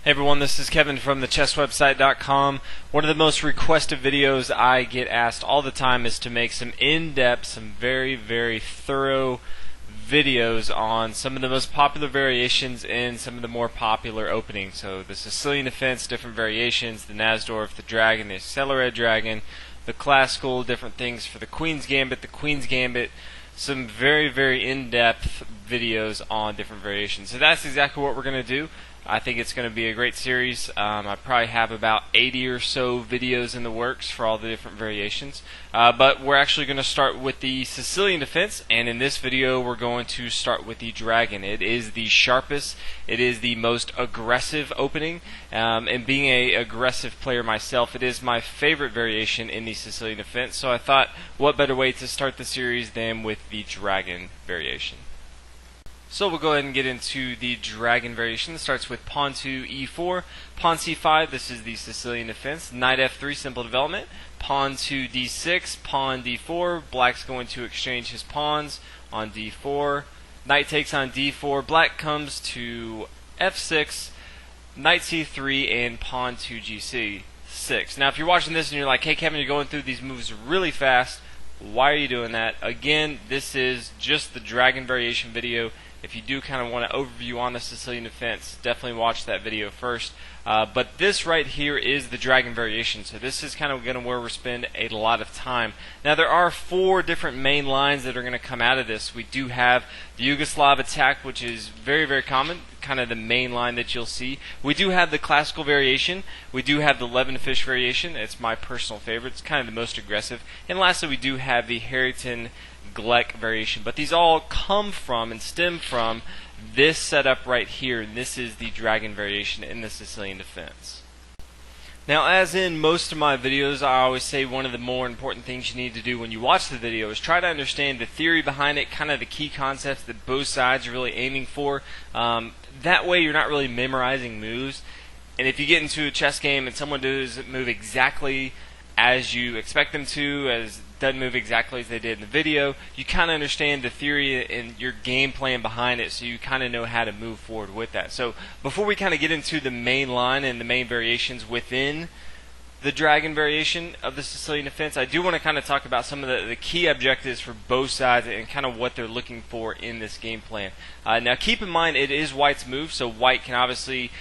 Hey everyone, this is Kevin from the chesswebsite.com. One of the most requested videos I get asked all the time is to make some in-depth, some very thorough videos on some of the most popular variations in some of the more popular openings. So the Sicilian defense, different variations, the Nazdorf, the dragon, the accelerated dragon, the classical, different things for the Queen's Gambit, some very in-depth videos on different variations. So that's exactly what we're going to do. I think it's going to be a great series. I probably have about 80 or so videos in the works for all the different variations. But we're actually going to start with the Sicilian defense, and in this video we're going to start with the dragon. It is the sharpest, it is the most aggressive opening, and being an aggressive player myself, it is my favorite variation in the Sicilian defense, so I thought what better way to start the series than with the dragon variation. So we'll go ahead and get into the dragon variation. It starts with pawn to e4, pawn c5, this is the Sicilian defense, knight f3, simple development, pawn to d6, pawn d4, black's going to exchange his pawns on d4, knight takes on d4, black comes to f6, knight c3, and pawn to gc6. Now if you're watching this and you're like, hey Kevin, you're going through these moves really fast, why are you doing that? Again, this is just the dragon variation video. If you do kind of want an overview on the Sicilian defense, definitely watch that video first. But this right here is the dragon variation, so this is kind of going to where we spend a lot of time. Now there are 4 different main lines that are going to come out of this. We do have the Yugoslav attack, which is very common, kind of the main line that you'll see. We do have the classical variation. We do have the Levin fish variation. It's my personal favorite. It's kind of the most aggressive. And lastly, we do have the Harrington Gleck variation, but these all come from and stem from this setup right here, and this is the dragon variation in the Sicilian defense. Now, as in most of my videos, I always say one of the more important things you need to do when you watch the video is try to understand the theory behind it, kind of the key concepts that both sides are really aiming for. That way you're not really memorizing moves, and if you get into a chess game and someone doesn't move exactly as you expect them to, doesn't move exactly as they did in the video, you kind of understand the theory and your game plan behind it, so you kind of know how to move forward with that. So before we kind of get into the main line and the main variations within the dragon variation of the Sicilian defense, I do want to kind of talk about some of the key objectives for both sides and kind of what they're looking for in this game plan. Now keep in mind it is white's move, so white can obviously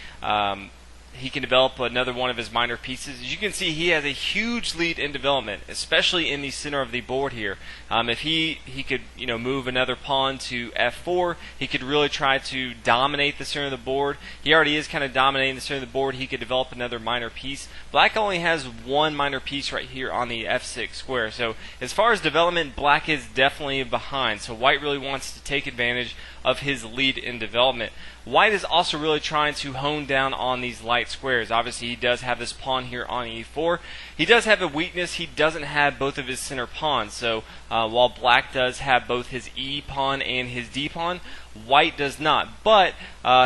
he can develop another one of his minor pieces. As you can see, he has a huge lead in development, especially in the center of the board here. If he could move another pawn to f4, he could really try to dominate the center of the board. He already is kind of dominating the center of the board. He could develop another minor piece. Black only has one minor piece right here on the f6 square. So as far as development, black is definitely behind. So white really wants to take advantage of his lead in development. White is also really trying to hone down on these light squares. Obviously, he does have this pawn here on e4. He does have a weakness. He doesn't have both of his center pawns. So while black does have both his e pawn and his d pawn, white does not. But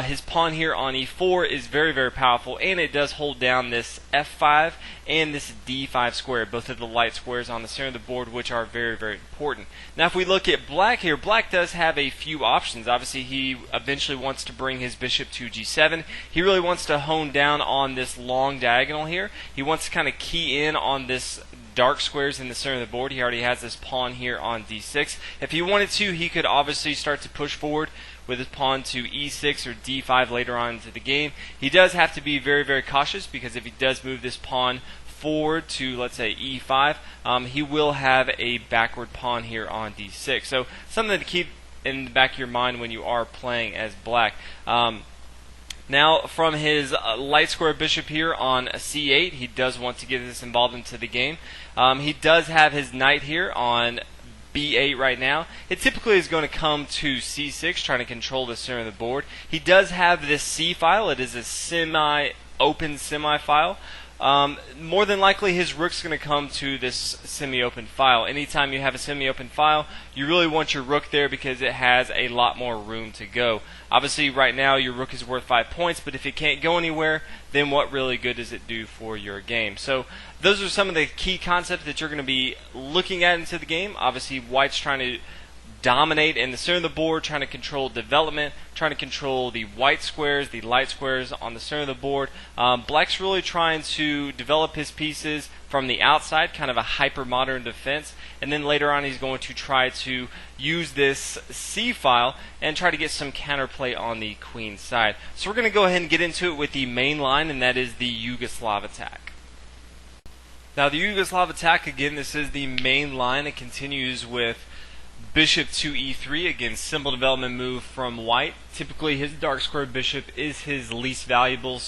his pawn here on e4 is very powerful, and it does hold down this f5 and this d5 square, both of the light squares on the center of the board, which are very important. Now if we look at black here, black does have a few options. Obviously he eventually wants to bring his bishop to g7. He really wants to hone down on this long diagonal here. He wants to kind of key in on this dark squares in the center of the board. He already has this pawn here on d6. If he wanted to, he could obviously start to push forward with his pawn to e6 or d5 later on into the game. He does have to be very cautious, because if he does move this pawn forward to, let's say, e5, he will have a backward pawn here on d6. So something to keep in the back of your mind when you are playing as black. Now, from his light square bishop here on c8, he does want to get this involved into the game. He does have his knight here on b8 right now. It typically is going to come to c6, trying to control the center of the board. He does have this c file. It is a semi-open semi-file. More than likely his rook's going to come to this semi-open file. Anytime you have a semi-open file, you really want your rook there because it has a lot more room to go. Obviously right now your rook is worth 5 points, but if it can't go anywhere, then what really good does it do for your game? So those are some of the key concepts that you're going to be looking at into the game. Obviously white's trying to dominate in the center of the board, trying to control development, trying to control the white squares, the light squares on the center of the board. Black's really trying to develop his pieces from the outside, kind of a hyper-modern defense, and then later on he's going to try to use this C file and try to get some counterplay on the queen side. So we're going to go ahead and get into it with the main line, and that is the Yugoslav attack. Now the Yugoslav attack, again, this is the main line. It continues with bishop to e3, again, simple development move from white. Typically his dark squared bishop is his least valuable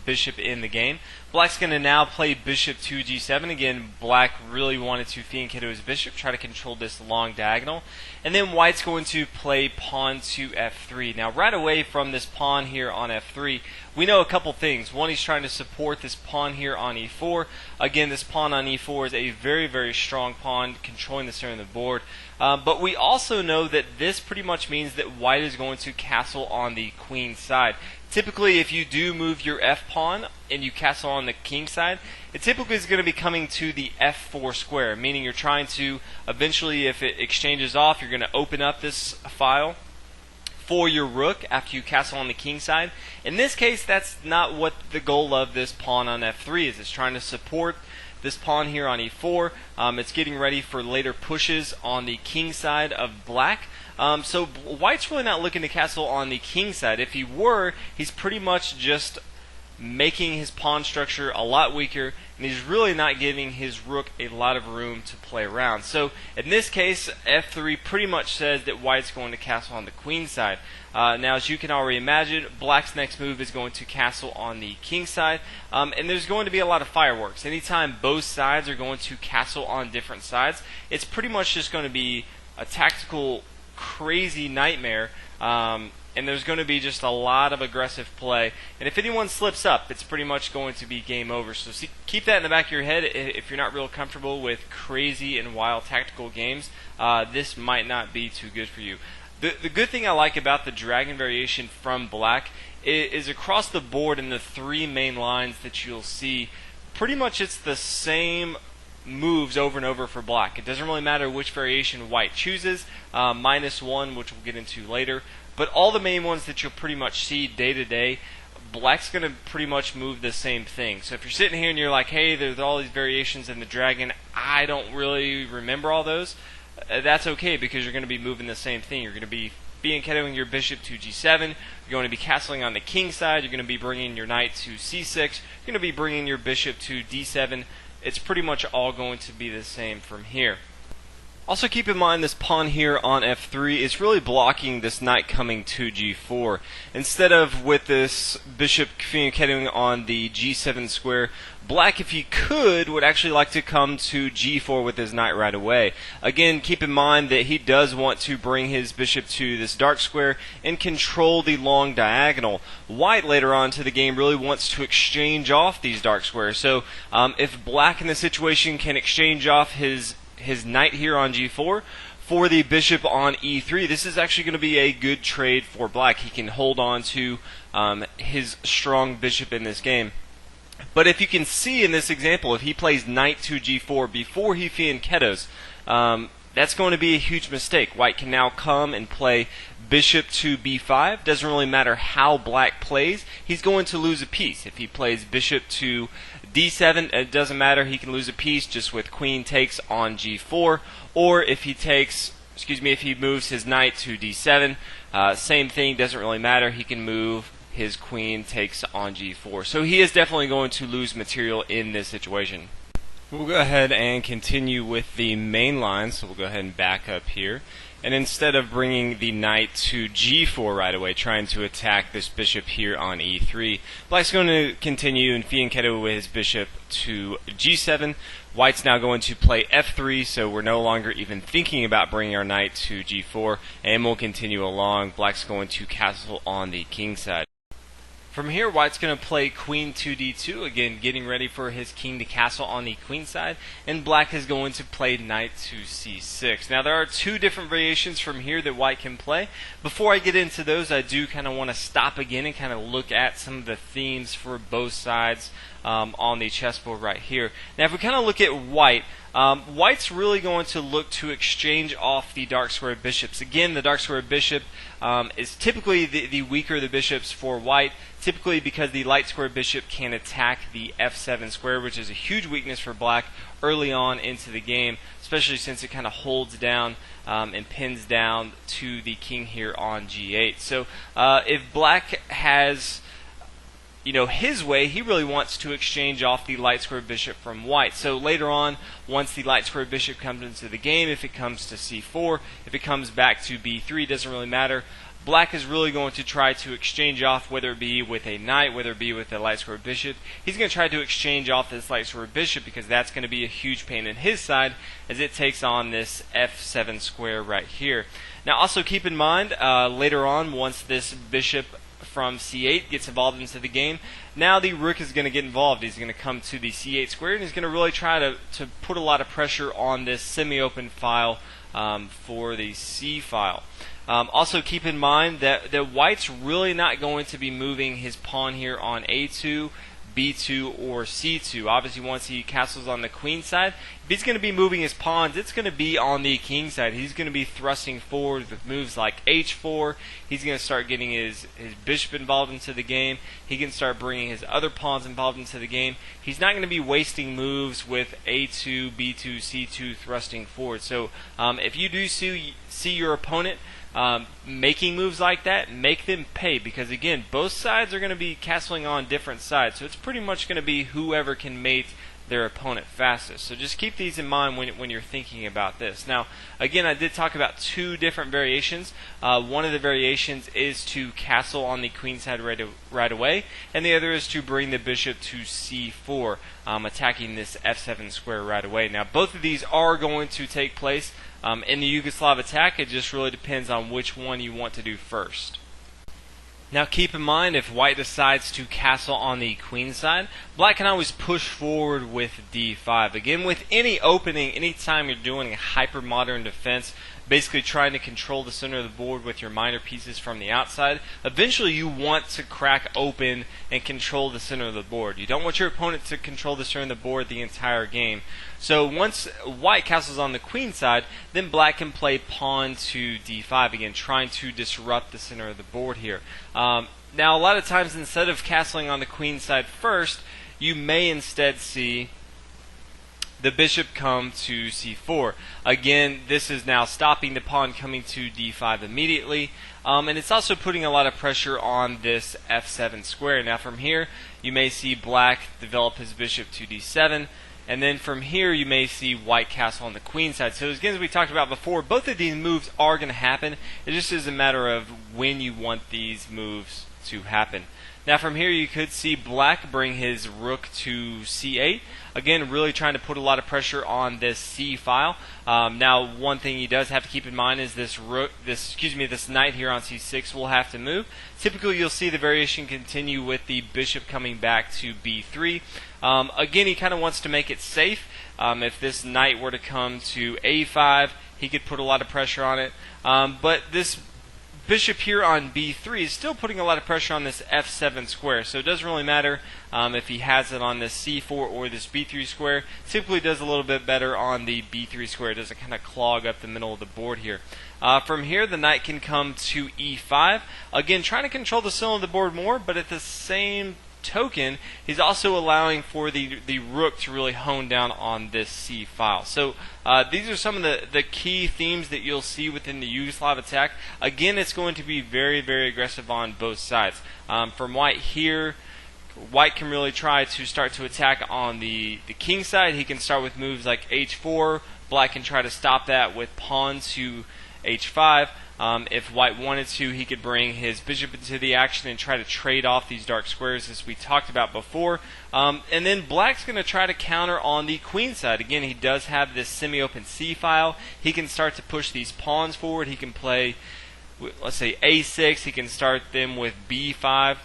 bishop in the game. Black's going to now play bishop to g7. Again, black really wanted to fianchetto his bishop, try to control this long diagonal. And then white's going to play pawn to f3. Now right away from this pawn here on f3, we know a couple things. One, he's trying to support this pawn here on e4. Again, this pawn on e4 is a very, very strong pawn controlling the center of the board. But we also know that this pretty much means that white is going to castle on the queen side. Typically, if you do move your f-pawn and you castle on the king side, it typically is going to be coming to the f4 square, meaning you're trying to eventually, if it exchanges off, you're going to open up this file for your rook after you castle on the king side. In this case, that's not what the goal of this pawn on f3 is. It's trying to support this pawn here on e4. It's getting ready for later pushes on the king side of black. So white's really not looking to castle on the king side. If he were, he's pretty much just making his pawn structure a lot weaker, and he's really not giving his rook a lot of room to play around. So in this case, f3 pretty much says that white's going to castle on the queen side. Now, as you can already imagine, black's next move is going to castle on the king side, and there's going to be a lot of fireworks. Anytime both sides are going to castle on different sides, it's pretty much just going to be a tactical crazy nightmare, and there's going to be just a lot of aggressive play, and if anyone slips up, it's pretty much going to be game over. So keep that in the back of your head. If you're not real comfortable with crazy and wild tactical games, this might not be too good for you. The good thing I like about the dragon variation from black is across the board in the three main lines that you'll see, pretty much it's the same moves over and over for black. It doesn't really matter which variation white chooses, -1, which we'll get into later, but all the main ones that you'll pretty much see day to day, black's going to pretty much move the same thing. So if you're sitting here and you're like, hey, there's all these variations in the dragon, I don't really remember all those, that's okay, because you're going to be moving the same thing. You're going to be fianchettoing your bishop to g7, you're going to be castling on the king side, you're going to be bringing your knight to c6, you're going to be bringing your bishop to d7. It's pretty much all going to be the same from here. Also keep in mind this pawn here on f3 is really blocking this knight coming to g4. Instead of with this bishop fianchettoing on the g7 square, black, if he could, would actually like to come to g4 with his knight right away. Again, keep in mind that he does want to bring his bishop to this dark square and control the long diagonal. White later on to the game really wants to exchange off these dark squares. So if black in this situation can exchange off his knight here on g4 for the bishop on e3, this is actually going to be a good trade for black. He can hold on to his strong bishop in this game. But if you can see in this example, if he plays knight to g4 before he fianchettos, that's going to be a huge mistake. White can now come and play bishop to b5. Doesn't really matter how black plays, he's going to lose a piece. If he plays bishop to d7, it doesn't matter, he can lose a piece just with queen takes on g4. Or if he takes, if he moves his knight to d7, same thing, doesn't really matter, he can move his queen takes on g4. So he is definitely going to lose material in this situation. We'll go ahead and continue with the main line, so we'll go ahead and back up here. And instead of bringing the knight to g4 right away, trying to attack this bishop here on e3, black's going to continue and fianchetto with his bishop to g7. White's now going to play f3, so we're no longer even thinking about bringing our knight to g4, and we'll continue along. Black's going to castle on the king side. From here, white's going to play queen to d2, again getting ready for his king to castle on the queen side, and black is going to play knight to c6. Now there are two different variations from here that white can play. Before I get into those, I do kind of want to stop again and kind of look at some of the themes for both sides on the chessboard right here. Now if we kind of look at white, White's really going to look to exchange off the dark square bishops. Again, the dark square bishop is typically the weaker the bishops for white, typically because the light square bishop can attack the f7 square, which is a huge weakness for black early on into the game, especially since it kind of holds down and pins down to the king here on g8. So if black has his way, he really wants to exchange off the light square bishop from white. So later on, once the light square bishop comes into the game, if it comes to c4, if it comes back to b3, doesn't really matter. Black is really going to try to exchange off, whether it be with a knight, whether it be with a light square bishop. He's going to try to exchange off this light square bishop because that's going to be a huge pain in his side as it takes on this f7 square right here. Now also keep in mind, later on, once this bishop from c8 gets involved into the game, now the rook is going to get involved. He's going to come to the c8 square and he's going to really try to put a lot of pressure on this semi-open file for the c file. Also keep in mind that white's really not going to be moving his pawn here on a2, b2, or c2. Obviously once he castles on the queen side, if he's going to be moving his pawns, it's going to be on the king side. He's going to be thrusting forward with moves like h4. He's going to start getting his bishop involved into the game. He can start bringing his other pawns involved into the game. He's not going to be wasting moves with a2, b2, c2 thrusting forward. So if you do see your opponent making moves like that, make them pay, because again, both sides are going to be castling on different sides, so it's pretty much going to be whoever can mate their opponent fastest. So just keep these in mind when you're thinking about this. Now again, I did talk about two different variations. One of the variations is to castle on the queen side right away, and the other is to bring the bishop to c4, attacking this f7 square right away. Now both of these are going to take place in the Yugoslav attack. It just really depends on which one you want to do first. Now keep in mind, if white decides to castle on the queen side, black can always push forward with d5. Again, with any opening, anytime you're doing a hyper-modern defense, basically trying to control the center of the board with your minor pieces from the outside, eventually you want to crack open and control the center of the board. You don't want your opponent to control the center of the board the entire game. So once white castles on the queen side, then black can play pawn to d5, again trying to disrupt the center of the board here. Now a lot of times, instead of castling on the queen side first, you may instead see the bishop come to c4. Again, this is now stopping the pawn coming to d5 immediately, and it's also putting a lot of pressure on this f7 square. Now from here, you may see black develop his bishop to d7, and then from here you may see white castle on the queen side. So again, as we talked about before, both of these moves are going to happen. It just is a matter of when you want these moves to happen. Now from here you could see black bring his rook to c8. Again, really trying to put a lot of pressure on this c file. Now one thing he does have to keep in mind is this knight here on c6 will have to move. Typically you'll see the variation continue with the bishop coming back to b3. Again, he kind of wants to make it safe. If this knight were to come to a5, he could put a lot of pressure on it. But this bishop here on b3 is still putting a lot of pressure on this f7 square, so it doesn't really matter if he has it on this c4 or this b3 square. Typically does a little bit better on the b3 square. It doesn't kind of clog up the middle of the board here. From here, the knight can come to e5, again trying to control the center of the board more, but at the same token, he's also allowing for the rook to really hone down on this c file. So these are some of the key themes that you'll see within the Yugoslav attack. Again, it's going to be very, very aggressive on both sides. From white here, white can really try to start to attack on the king side. He can start with moves like h4. Black can try to stop that with pawn to h5. If white wanted to, he could bring his bishop into the action and try to trade off these dark squares as we talked about before. And then black's going to try to counter on the queen side. Again, he does have this semi-open c file. He can start to push these pawns forward. He can play, let's say, a6. He can start them with b5.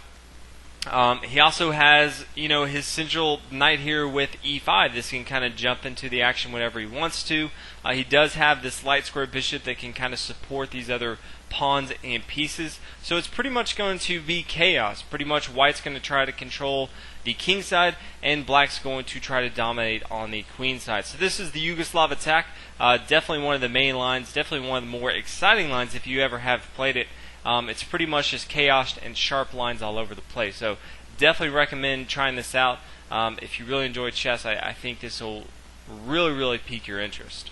He also has, his central knight here with e5. This can kind of jump into the action whenever he wants to. He does have this light square bishop that can kind of support these other pawns and pieces. So it's pretty much going to be chaos. Pretty much white's going to try to control the king side, and black's going to try to dominate on the queen side. So this is the Yugoslav attack. Definitely one of the main lines, definitely one of the more exciting lines if you ever have played it. It's pretty much just chaos and sharp lines all over the place. So definitely recommend trying this out. If you really enjoy chess, I think this will really pique your interest.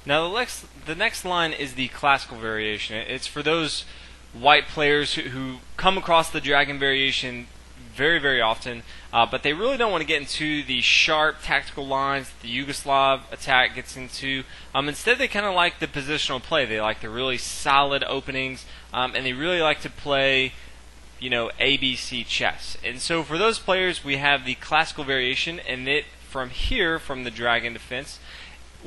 Now the next line is the classical variation. It's for those white players who come across the dragon variation very often, but they really don't want to get into the sharp tactical lines the Yugoslav attack gets into. Instead, they kind of like the positional play. They like the really solid openings, and they really like to play, ABC chess. And so for those players, we have the classical variation, and from the dragon defense,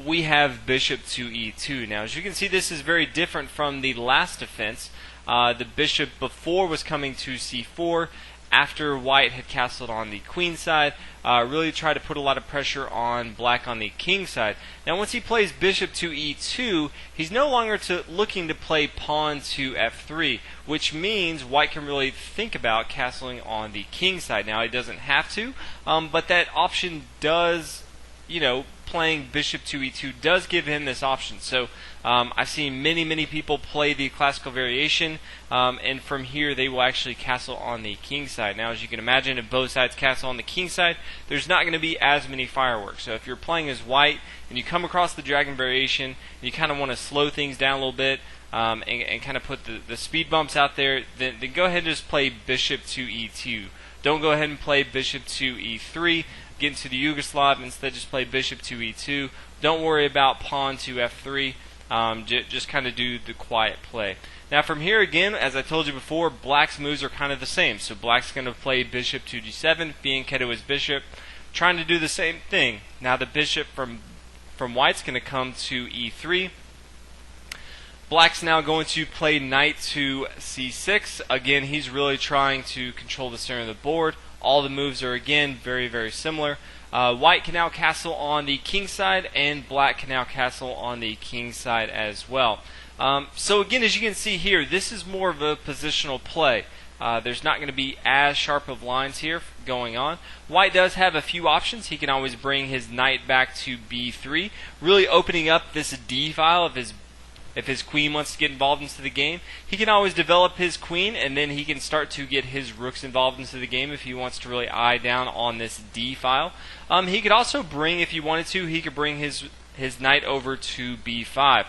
we have bishop to e2. Now, as you can see, this is very different from the last defense. The bishop before was coming to c4. After white had castled on the queen side, really tried to put a lot of pressure on black on the king side. Now once he plays bishop to e2, he's no longer looking to play pawn to f3, which means white can really think about castling on the king side. Now he doesn't have to, but that option does, playing bishop to e2 does give him this option. So I've seen many people play the classical variation, and from here they will actually castle on the king side. Now, as you can imagine, if both sides castle on the king side, there's not going to be as many fireworks. So if you're playing as white and you come across the dragon variation and you kind of want to slow things down a little bit, and kind of put the speed bumps out there, then go ahead and just play bishop to e2. Don't go ahead and play bishop to e3. Get into the Yugoslav, instead just play bishop to e2. Don't worry about pawn to f3. Just kind of do the quiet play. Now from here again, as I told you before, black's moves are kind of the same. So black's going to play bishop to g7, fianchetto his bishop, trying to do the same thing. Now the bishop from white's going to come to e3. Black's now going to play knight to c6. Again, he's really trying to control the center of the board. All the moves are again very similar. White can now castle on the king side, and black can now castle on the king side as well. So again, as you can see here, this is more of a positional play. There's not going to be as sharp of lines here going on. White does have a few options. He can always bring his knight back to b3, really opening up this d file if his queen wants to get involved into the game. He can always develop his queen, and then he can start to get his rooks involved into the game if he wants to really eye down on this d file. He could also bring, if he wanted to, he could bring his knight over to b5.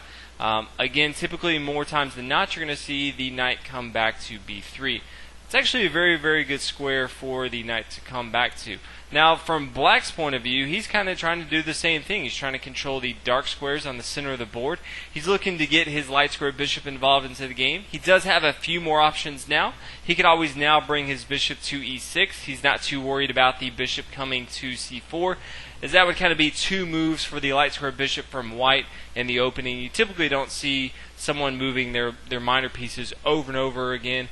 Again, typically more times than not, you're going to see the knight come back to b3. It's actually a very good square for the knight to come back to. Now, from black's point of view, he's kind of trying to do the same thing. He's trying to control the dark squares on the center of the board. He's looking to get his light square bishop involved into the game. He does have a few more options now. He could always now bring his bishop to e6. He's not too worried about the bishop coming to c4, as that would kind of be two moves for the light square bishop from white in the opening. You typically don't see someone moving their minor pieces over and over again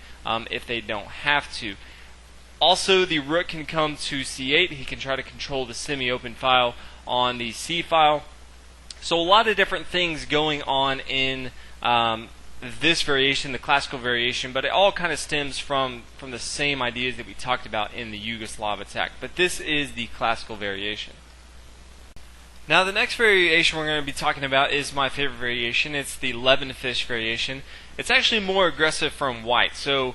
if they don't have to. Also, the rook can come to c8. He can try to control the semi-open file on the c file. So a lot of different things going on in this variation, the classical variation, but it all kind of stems from the same ideas that we talked about in the Yugoslav attack. But this is the classical variation. Now the next variation we're going to be talking about is my favorite variation. It's the Levenfish variation. It's actually more aggressive from white. So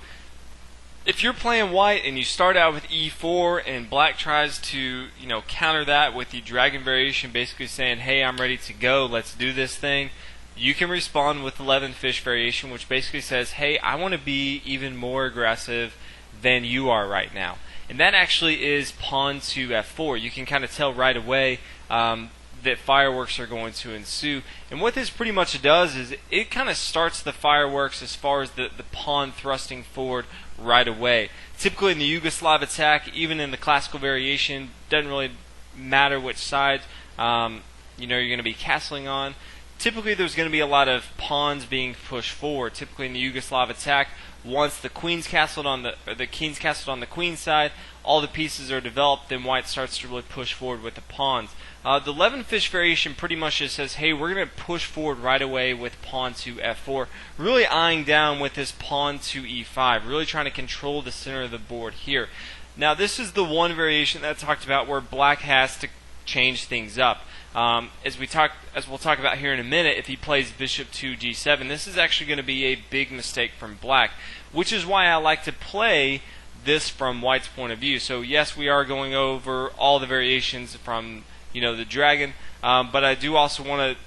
if you're playing white and you start out with e4 and black tries to, counter that with the dragon variation, basically saying, hey, I'm ready to go, let's do this thing, you can respond with the Levenfish variation, which basically says, hey, I want to be even more aggressive than you are right now. And that actually is pawn to f4. You can kind of tell right away that fireworks are going to ensue. And what this pretty much does is it kind of starts the fireworks as far as the pawn thrusting forward right away. Typically in the Yugoslav attack, even in the classical variation, doesn't really matter which side you're going to be castling on. Typically there's going to be a lot of pawns being pushed forward. Typically in the Yugoslav attack, Once the queen's castled on the king's castled on the queen's side, all the pieces are developed, then white starts to really push forward with the pawns. The 11 fish variation pretty much just says, hey, we're going to push forward right away with pawn to f4, really eyeing down with this pawn to e5, really trying to control the center of the board here. Now this is the one variation that I talked about where black has to change things up. As we'll talk about here in a minute, if he plays bishop to g7, this is actually going to be a big mistake from black, which is why I like to play this from white's point of view. So yes, we are going over all the variations from the dragon, but I do also want to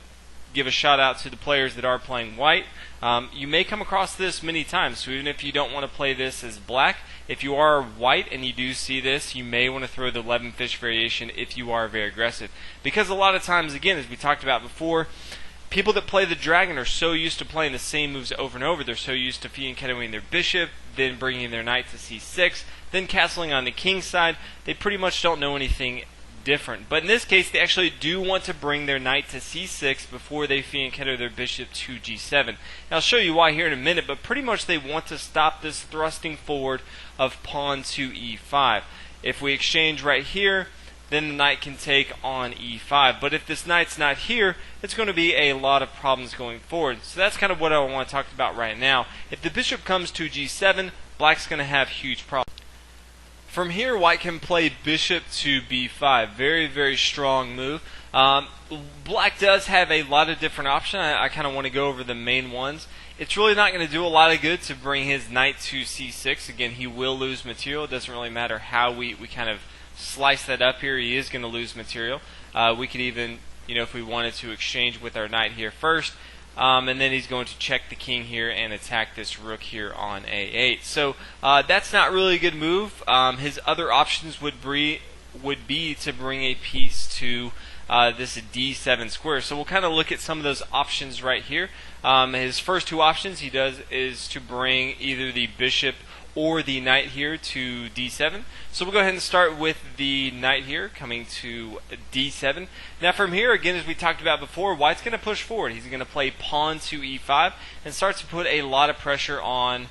give a shout out to the players that are playing white. You may come across this many times, so even if you don't want to play this as black, if you are white and you do see this, you may want to throw the 11 fish variation if you are very aggressive. Because a lot of times, again, as we talked about before, people that play the dragon are so used to playing the same moves over and over. They're so used to fianchettoing their bishop, then bringing their knight to c6, then castling on the king's side. They pretty much don't know anything different. But in this case, they actually do want to bring their knight to c6 before they fianchetto their bishop to g7. And I'll show you why here in a minute, but pretty much they want to stop this thrusting forward of pawn to e5. If we exchange right here, then the knight can take on e5. But if this knight's not here, it's going to be a lot of problems going forward. So that's kind of what I want to talk about right now. If the bishop comes to g7, black's going to have huge problems. From here, white can play bishop to b5. Very, very strong move. Black does have a lot of different options. I kind of want to go over the main ones. It's really not going to do a lot of good to bring his knight to c6. Again, he will lose material. It doesn't really matter how we kind of slice that up here. He is going to lose material. We could even, if we wanted to exchange with our knight here first, and then he's going to check the king here and attack this rook here on a8. So that's not really a good move. His other options would be to bring a piece to this d7 square. So we'll kind of look at some of those options right here. His first two options he does is to bring either the bishop or the knight here to d7. So we'll go ahead and start with the knight here coming to d7. Now from here, again, as we talked about before, white's going to push forward. He's going to play pawn to e5 and start to put a lot of pressure on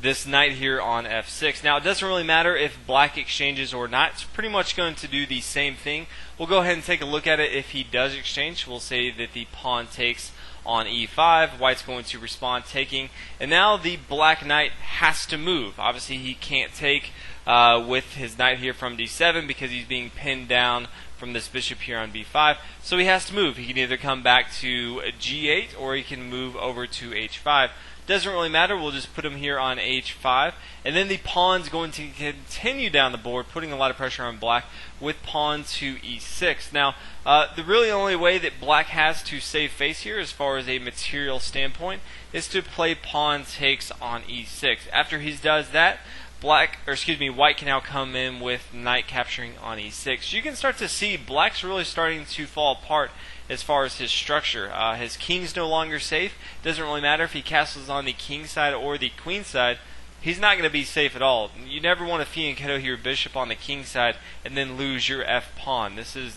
this knight here on f6. Now it doesn't really matter if black exchanges or not. It's pretty much going to do the same thing. We'll go ahead and take a look at it. If he does exchange, we'll say that the pawn takes on e5, white's going to respond taking, and now the black knight has to move. Obviously he can't take with his knight here from d7 because he's being pinned down from this bishop here on b5, so he has to move. He can either come back to g8 or he can move over to h5. Doesn't really matter, we'll just put him here on h5, and then the pawn's going to continue down the board, putting a lot of pressure on black with pawn to e6. Now, the really only way that black has to save face here as far as a material standpoint is to play pawn takes on e6. After he does that, white can now come in with knight capturing on e6. You can start to see black's really starting to fall apart as far as his structure. His king's no longer safe. Doesn't really matter if he castles on the king side or the queen side. He's not going to be safe at all. You never want to fianchetto your bishop on the king side and then lose your f pawn. This is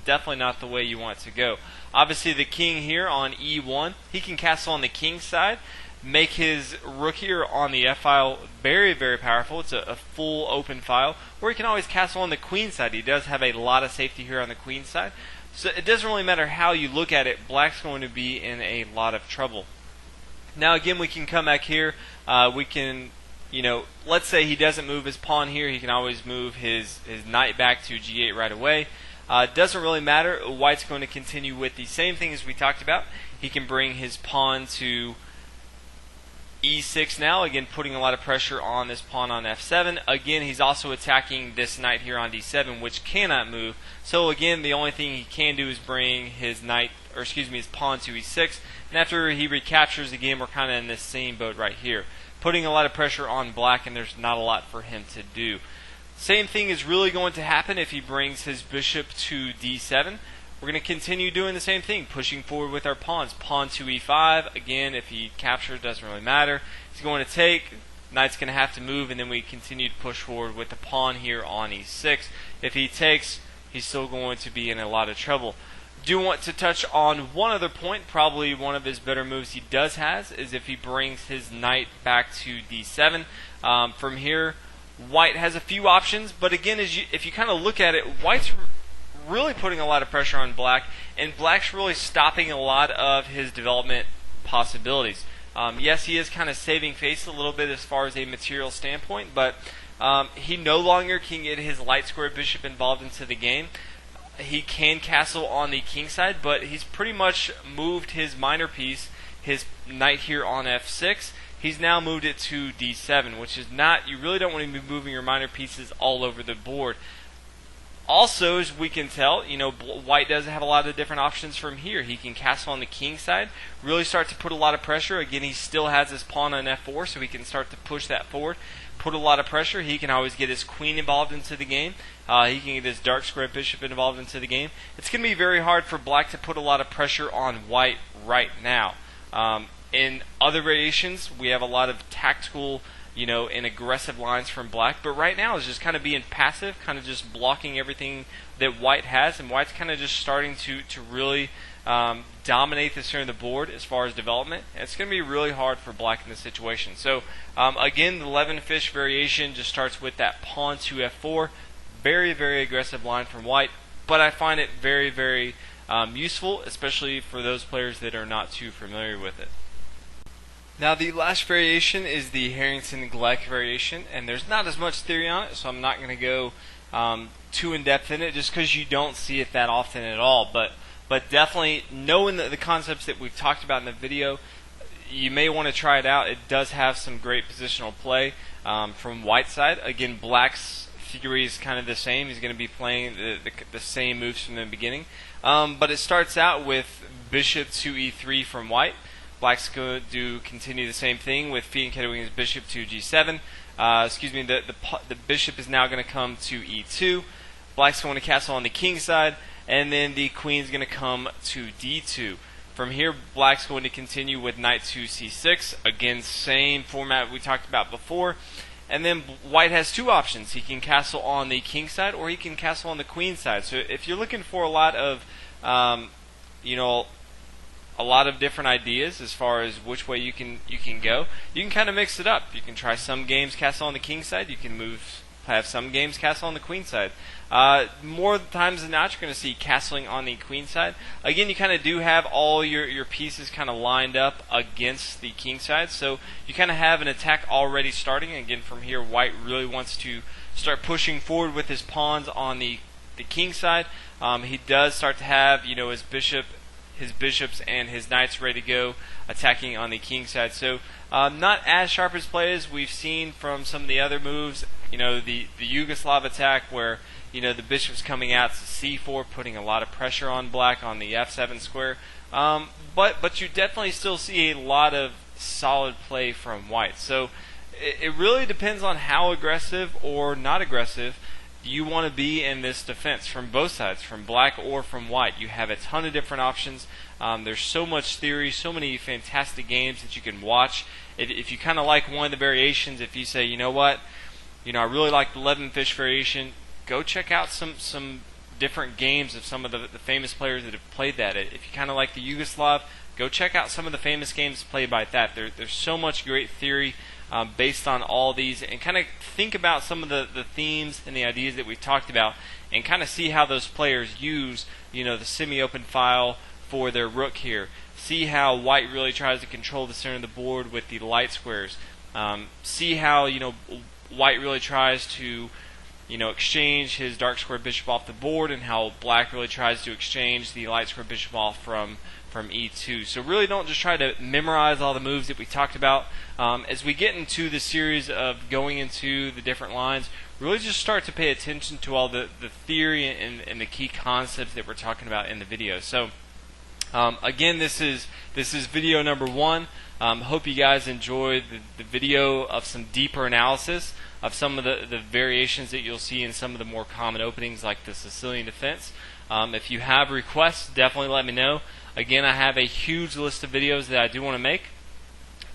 definitely not the way you want to go. Obviously the king here on e1, he can castle on the king side, make his rook here on the f file very, very powerful. It's a full open file. Or he can always castle on the queen side. He does have a lot of safety here on the queen side. So it doesn't really matter how you look at it, black's going to be in a lot of trouble. Now again, we can come back here. We can, let's say he doesn't move his pawn here. He can always move his knight back to g8 right away. Doesn't really matter. White's going to continue with the same thing as we talked about. He can bring his pawn to e6 now, again putting a lot of pressure on this pawn on f7. Again, he's also attacking this knight here on d7, which cannot move. So again, the only thing he can do is bring his his pawn to e6. And after he recaptures, again, we're kind of in this same boat right here, putting a lot of pressure on black, and there's not a lot for him to do. Same thing is really going to happen if he brings his bishop to d7. We're going to continue doing the same thing, pushing forward with our pawns. Pawn to e5. Again, if he captures, doesn't really matter. He's going to take. Knight's going to have to move, and then we continue to push forward with the pawn here on e6. If he takes, he's still going to be in a lot of trouble. Do want to touch on one other point. Probably one of his better moves he does has is if he brings his knight back to d7. From here, white has a few options, but again, if you kind of look at it, white's really putting a lot of pressure on black, and black's really stopping a lot of his development possibilities. Yes, he is kind of saving face a little bit as far as a material standpoint, but he no longer can get his light square bishop involved into the game. He can castle on the king side, but he's pretty much moved his minor piece, his knight here on f6. He's now moved it to d7, which is not, you really don't want to be moving your minor pieces all over the board. Also, as we can tell, white does have a lot of different options from here. He can castle on the king side, really start to put a lot of pressure. Again, he still has his pawn on f4, so he can start to push that forward, put a lot of pressure. He can always get his queen involved into the game. He can get his dark square bishop involved into the game. It's going to be very hard for black to put a lot of pressure on white right now. In other variations, we have a lot of tactical, and aggressive lines from black, but right now it's just kind of being passive, kind of just blocking everything that white has, and white's kind of just starting to really dominate the center of the board as far as development. And it's going to be really hard for black in this situation. So again, the 11 fish variation just starts with that pawn to f4. Very, very aggressive line from white, but I find it very, very useful, especially for those players that are not too familiar with it. Now the last variation is the Harrington-Gleck variation, and there's not as much theory on it, so I'm not going to go too in-depth in it just because you don't see it that often at all. But definitely knowing the concepts that we've talked about in the video, you may want to try it out. It does have some great positional play from white's side. Again, black's theory is kind of the same. He's going to be playing the same moves from the beginning. But it starts out with bishop to e3 from white. Black's going to continue the same thing with fianchettoing his bishop to g7. The bishop is now going to come to e2. Black's going to castle on the king side, and then the queen's going to come to d2. From here, black's going to continue with knight to c6. Again, same format we talked about before. And then white has two options. He can castle on the king side, or he can castle on the queen side. So if you're looking for a lot of, a lot of different ideas as far as which way you can go, you can kind of mix it up. You can try some games castle on the king side. You can have some games castle on the queen side. More times than not, you're going to see castling on the queen side. Again, you kind of do have all your pieces kind of lined up against the king side, so you kind of have an attack already starting. Again, from here, white really wants to start pushing forward with his pawns on the king side. He does start to have his bishops and his knights ready to go attacking on the king side. So not as sharp as play as we've seen from some of the other moves. The Yugoslav attack where the bishop's coming out to c4, putting a lot of pressure on black on the f7 square. But you definitely still see a lot of solid play from white. So it really depends on how aggressive or not aggressive you want to be in this defense from both sides, from black or from white. You have a ton of different options. There's so much theory, so many fantastic games that you can watch. If you kind of like one of the variations, if you say, you know what, I really like the 11 fish variation, go check out some different games of some of the famous players that have played that. If you kind of like the Yugoslav, go check out some of the famous games played by that. There's so much great theory based on all these, and kind of think about some of the themes and the ideas that we've talked about, and kind of see how those players use the semi-open file for their rook here. See how white really tries to control the center of the board with the light squares. See how white really tries to exchange his dark square bishop off the board, and how black really tries to exchange the light square bishop off from e2. So really don't just try to memorize all the moves that we talked about. As we get into the series of going into the different lines, really just start to pay attention to all the theory and the key concepts that we're talking about in the video. So again, this is video number 1. Hope you guys enjoyed the video of some deeper analysis of some of the variations that you'll see in some of the more common openings like the Sicilian defense. If you have requests, definitely let me know. Again, I have a huge list of videos that I do want to make.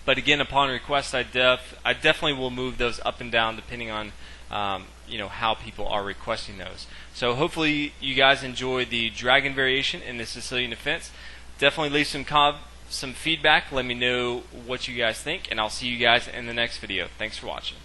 But again, upon request, I definitely will move those up and down depending on how people are requesting those. So hopefully you guys enjoy the dragon variation in the Sicilian defense. Definitely leave some feedback. Let me know what you guys think, and I'll see you guys in the next video. Thanks for watching.